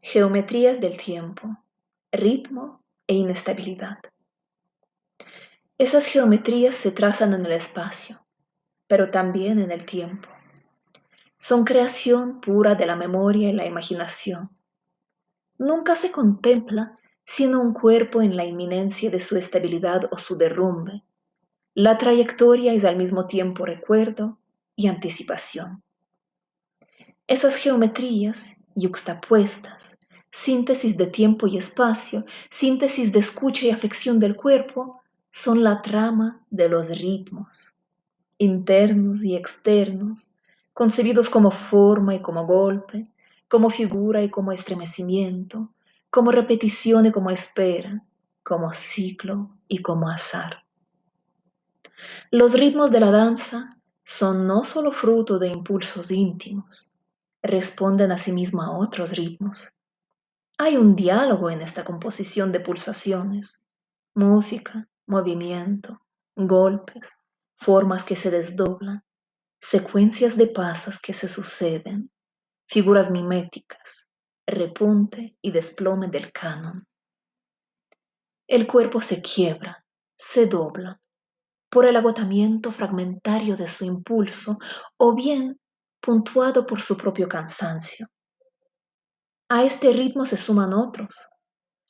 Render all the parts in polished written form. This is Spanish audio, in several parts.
Geometrías del tiempo, ritmo e inestabilidad. Esas geometrías se trazan en el espacio, pero también en el tiempo. Son creación pura de la memoria y la imaginación. Nunca se contempla sino un cuerpo en la inminencia de su estabilidad o su derrumbe. La trayectoria es al mismo tiempo recuerdo y anticipación. Esas geometrías, yuxtapuestas, síntesis de tiempo y espacio, síntesis de escucha y afección del cuerpo, son la trama de los ritmos, internos y externos, concebidos como forma y como golpe, como figura y como estremecimiento, como repetición y como espera, como ciclo y como azar. Los ritmos de la danza son no solo fruto de impulsos íntimos, responden asimismo a otros ritmos. Hay un diálogo en esta composición de pulsaciones, música, movimiento, golpes, formas que se desdoblan, secuencias de pasos que se suceden, figuras miméticas, repunte y desplome del canon. El cuerpo se quiebra, se dobla, por el agotamiento fragmentario de su impulso o bien puntuado por su propio cansancio. A este ritmo se suman otros,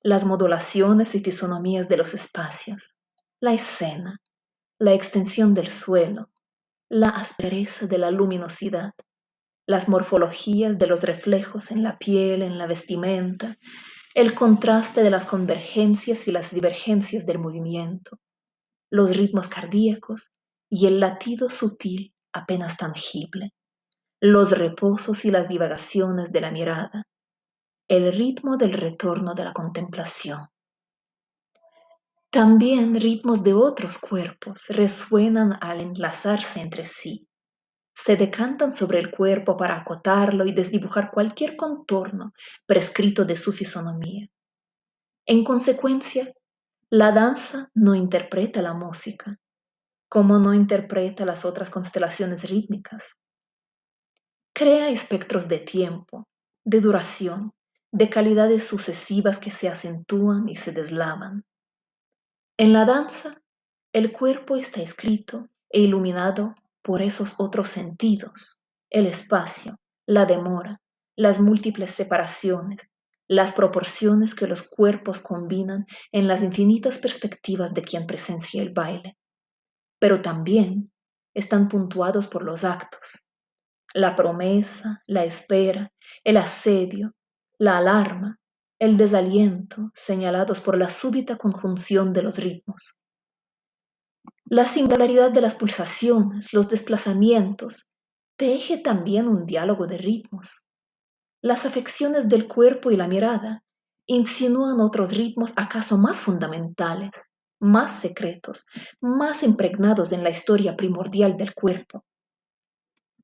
las modulaciones y fisonomías de los espacios, la escena, la extensión del suelo, la aspereza de la luminosidad, las morfologías de los reflejos en la piel, en la vestimenta, el contraste de las convergencias y las divergencias del movimiento, los ritmos cardíacos y el latido sutil apenas tangible, los reposos y las divagaciones de la mirada, el ritmo del retorno de la contemplación. También ritmos de otros cuerpos resuenan al enlazarse entre sí. Se decantan sobre el cuerpo para acotarlo y desdibujar cualquier contorno prescrito de su fisonomía. En consecuencia, la danza no interpreta la música, como no interpreta las otras constelaciones rítmicas. Crea espectros de tiempo, de duración, de calidades sucesivas que se acentúan y se deslavan. En la danza, el cuerpo está escrito e iluminado por esos otros sentidos, el espacio, la demora, las múltiples separaciones, las proporciones que los cuerpos combinan en las infinitas perspectivas de quien presencia el baile. Pero también están puntuados por los actos, la promesa, la espera, el asedio, la alarma, el desaliento, señalados por la súbita conjunción de los ritmos. La singularidad de las pulsaciones, los desplazamientos, teje también un diálogo de ritmos. Las afecciones del cuerpo y la mirada insinúan otros ritmos acaso más fundamentales, más secretos, más impregnados en la historia primordial del cuerpo.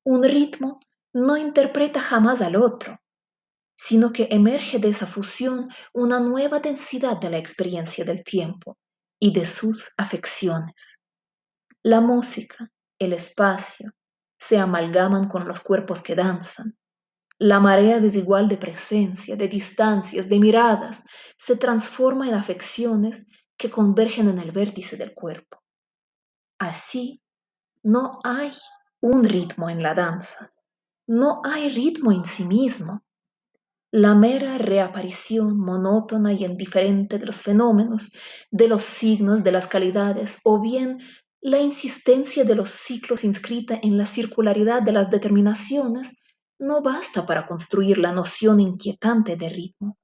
Un ritmo no interpreta jamás al otro, sino que emerge de esa fusión una nueva densidad de la experiencia del tiempo y de sus afecciones. La música, el espacio, se amalgaman con los cuerpos que danzan. La marea desigual de presencia, de distancias, de miradas, se transforma en afecciones que convergen en el vértice del cuerpo. Así, no hay un ritmo en la danza, no hay ritmo en sí mismo. La mera reaparición monótona y indiferente de los fenómenos, de los signos, de las calidades, o bien la insistencia de los ciclos inscrita en la circularidad de las determinaciones, no basta para construir la noción inquietante de ritmo.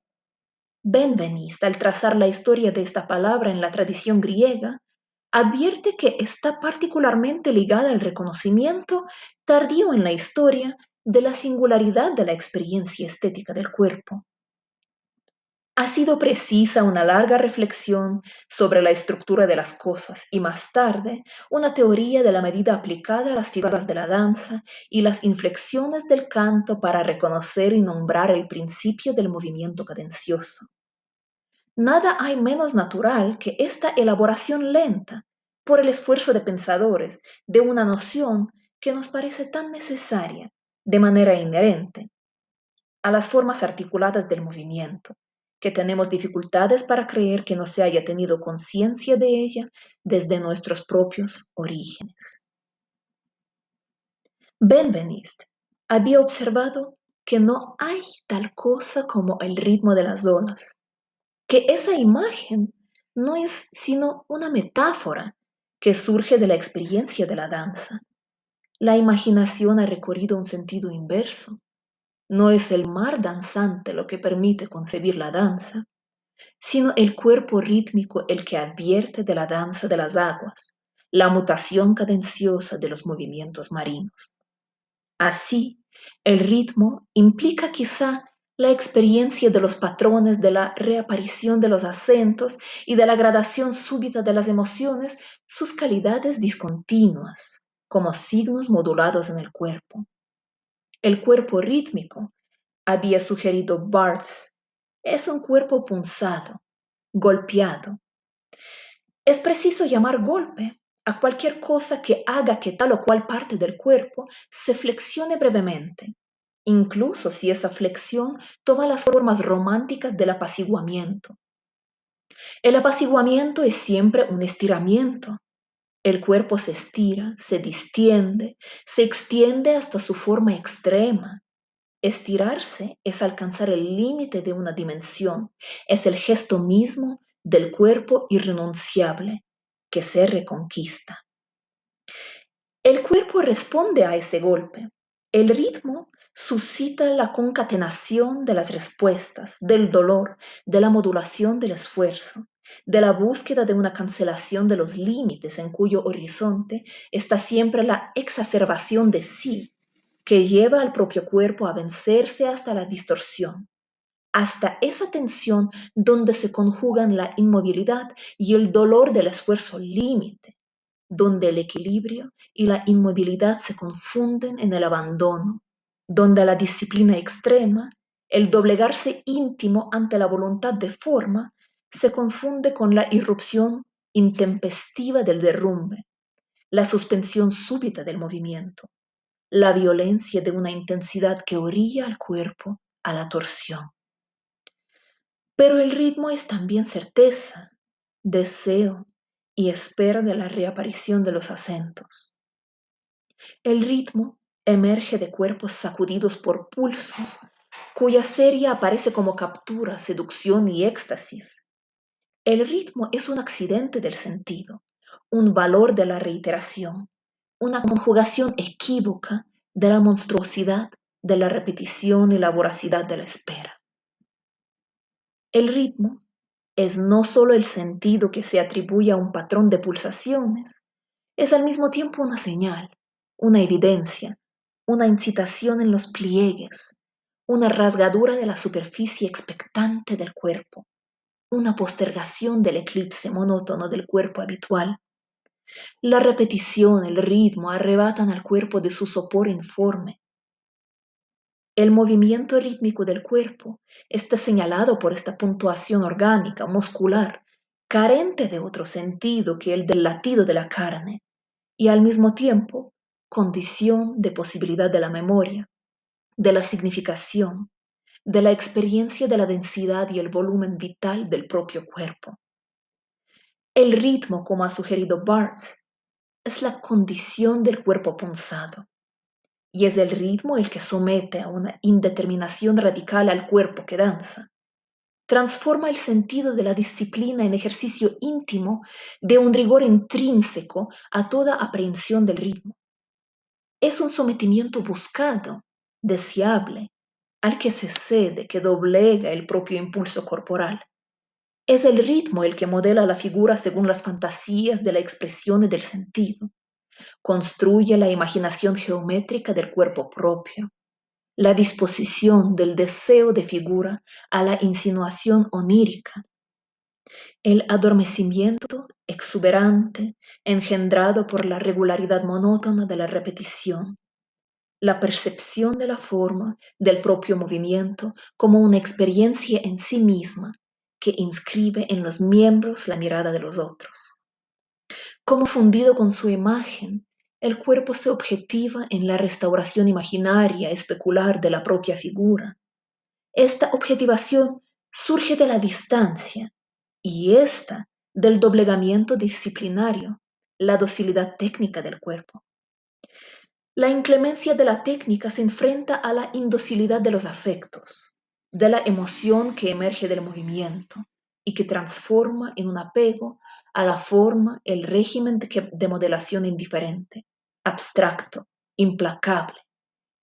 Benveniste, al trazar la historia de esta palabra en la tradición griega, advierte que está particularmente ligada al reconocimiento tardío en la historia de la singularidad de la experiencia estética del cuerpo. Ha sido precisa una larga reflexión sobre la estructura de las cosas y más tarde una teoría de la medida aplicada a las figuras de la danza y las inflexiones del canto para reconocer y nombrar el principio del movimiento cadencioso. Nada hay menos natural que esta elaboración lenta por el esfuerzo de pensadores de una noción que nos parece tan necesaria de manera inherente. a las formas articuladas del movimiento, que tenemos dificultades para creer que no se haya tenido conciencia de ella desde nuestros propios orígenes. Benveniste había observado que no hay tal cosa como el ritmo de las olas, que esa imagen no es sino una metáfora que surge de la experiencia de la danza. La imaginación ha recorrido un sentido inverso. No es el mar danzante lo que permite concebir la danza, sino el cuerpo rítmico el que advierte de la danza de las aguas, la mutación cadenciosa de los movimientos marinos. Así, el ritmo implica quizá la experiencia de los patrones de la reaparición de los acentos y de la gradación súbita de las emociones, sus calidades discontinuas, como signos modulados en el cuerpo. El cuerpo rítmico, había sugerido Barthes, es un cuerpo punzado, golpeado. Es preciso llamar golpe a cualquier cosa que haga que tal o cual parte del cuerpo se flexione brevemente, incluso si esa flexión toma las formas románticas del apaciguamiento. El apaciguamiento es siempre un estiramiento. El cuerpo se estira, se distiende, se extiende hasta su forma extrema. Estirarse es alcanzar el límite de una dimensión, es el gesto mismo del cuerpo irrenunciable que se reconquista. El cuerpo responde a ese golpe. El ritmo suscita la concatenación de las respuestas, del dolor, de la modulación del esfuerzo, de la búsqueda de una cancelación de los límites en cuyo horizonte está siempre la exacerbación de sí, que lleva al propio cuerpo a vencerse hasta la distorsión, hasta esa tensión donde se conjugan la inmovilidad y el dolor del esfuerzo límite, donde el equilibrio y la inmovilidad se confunden en el abandono, donde la disciplina extrema, el doblegarse íntimo ante la voluntad de forma, se confunde con la irrupción intempestiva del derrumbe, la suspensión súbita del movimiento, la violencia de una intensidad que orilla al cuerpo a la torsión. Pero el ritmo es también certeza, deseo y espera de la reaparición de los acentos. El ritmo emerge de cuerpos sacudidos por pulsos, cuya serie aparece como captura, seducción y éxtasis. El ritmo es un accidente del sentido, un valor de la reiteración, una conjugación equívoca de la monstruosidad de la repetición y la voracidad de la espera. El ritmo es no solo el sentido que se atribuye a un patrón de pulsaciones, es al mismo tiempo una señal, una evidencia, una incitación en los pliegues, una rasgadura de la superficie expectante del cuerpo, una postergación del eclipse monótono del cuerpo habitual. La repetición, el ritmo arrebatan al cuerpo de su sopor informe. El movimiento rítmico del cuerpo está señalado por esta puntuación orgánica, muscular, carente de otro sentido que el del latido de la carne, y al mismo tiempo condición de posibilidad de la memoria, de la significación, de la experiencia de la densidad y el volumen vital del propio cuerpo. El ritmo, como ha sugerido Barthes, es la condición del cuerpo punzado, y es el ritmo el que somete a una indeterminación radical al cuerpo que danza. Transforma el sentido de la disciplina en ejercicio íntimo de un rigor intrínseco a toda aprehensión del ritmo. Es un sometimiento buscado, deseable, al que se cede, que doblega el propio impulso corporal. Es el ritmo el que modela la figura según las fantasías de la expresión y del sentido. Construye la imaginación geométrica del cuerpo propio, la disposición del deseo de figura a la insinuación onírica, el adormecimiento exuberante engendrado por la regularidad monótona de la repetición, la percepción de la forma del propio movimiento como una experiencia en sí misma que inscribe en los miembros la mirada de los otros. Como fundido con su imagen, el cuerpo se objetiva en la restauración imaginaria, especular de la propia figura. Esta objetivación surge de la distancia y esta del doblegamiento disciplinario, la docilidad técnica del cuerpo. La inclemencia de la técnica se enfrenta a la indocilidad de los afectos, de la emoción que emerge del movimiento y que transforma en un apego a la forma el régimen de modelación indiferente, abstracto, implacable,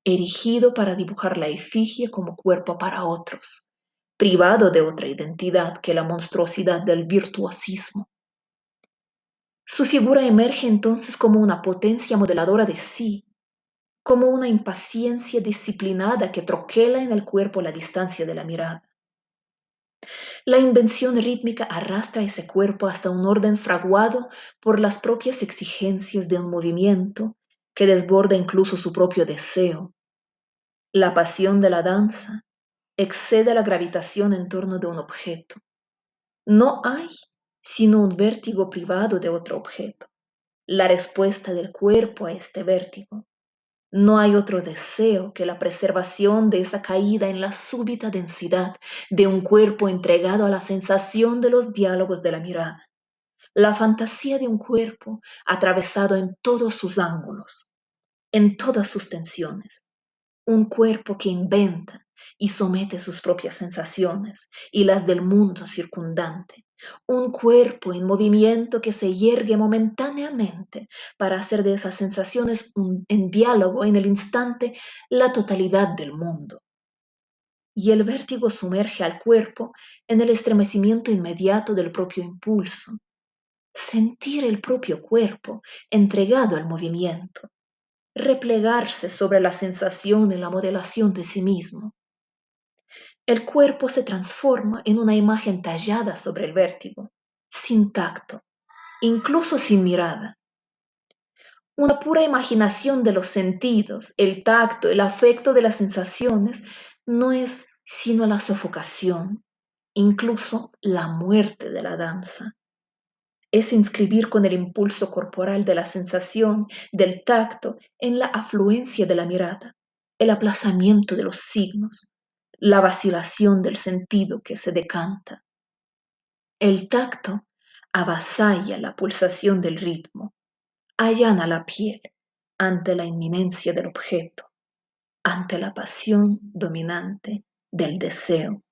erigido para dibujar la efigie como cuerpo para otros, privado de otra identidad que la monstruosidad del virtuosismo. Su figura emerge entonces como una potencia modeladora de sí, como una impaciencia disciplinada que troquela en el cuerpo la distancia de la mirada. La invención rítmica arrastra ese cuerpo hasta un orden fraguado por las propias exigencias de un movimiento que desborda incluso su propio deseo. La pasión de la danza excede la gravitación en torno de un objeto. No hay sino un vértigo privado de otro objeto, la respuesta del cuerpo a este vértigo. No hay otro deseo que la preservación de esa caída en la súbita densidad de un cuerpo entregado a la sensación de los diálogos de la mirada, la fantasía de un cuerpo atravesado en todos sus ángulos, en todas sus tensiones, un cuerpo que inventa y somete sus propias sensaciones y las del mundo circundante, un cuerpo en movimiento que se yergue momentáneamente para hacer de esas sensaciones en diálogo en el instante la totalidad del mundo. Y el vértigo sumerge al cuerpo en el estremecimiento inmediato del propio impulso, sentir el propio cuerpo entregado al movimiento, replegarse sobre la sensación y la modelación de sí mismo. El cuerpo se transforma en una imagen tallada sobre el vértigo, sin tacto, incluso sin mirada. Una pura imaginación de los sentidos, el tacto, el afecto de las sensaciones, no es sino la sofocación, incluso la muerte de la danza. Es inscribir con el impulso corporal de la sensación, del tacto, en la afluencia de la mirada, el aplazamiento de los signos, la vacilación del sentido que se decanta. El tacto avasalla la pulsación del ritmo, allana la piel ante la inminencia del objeto, ante la pasión dominante del deseo.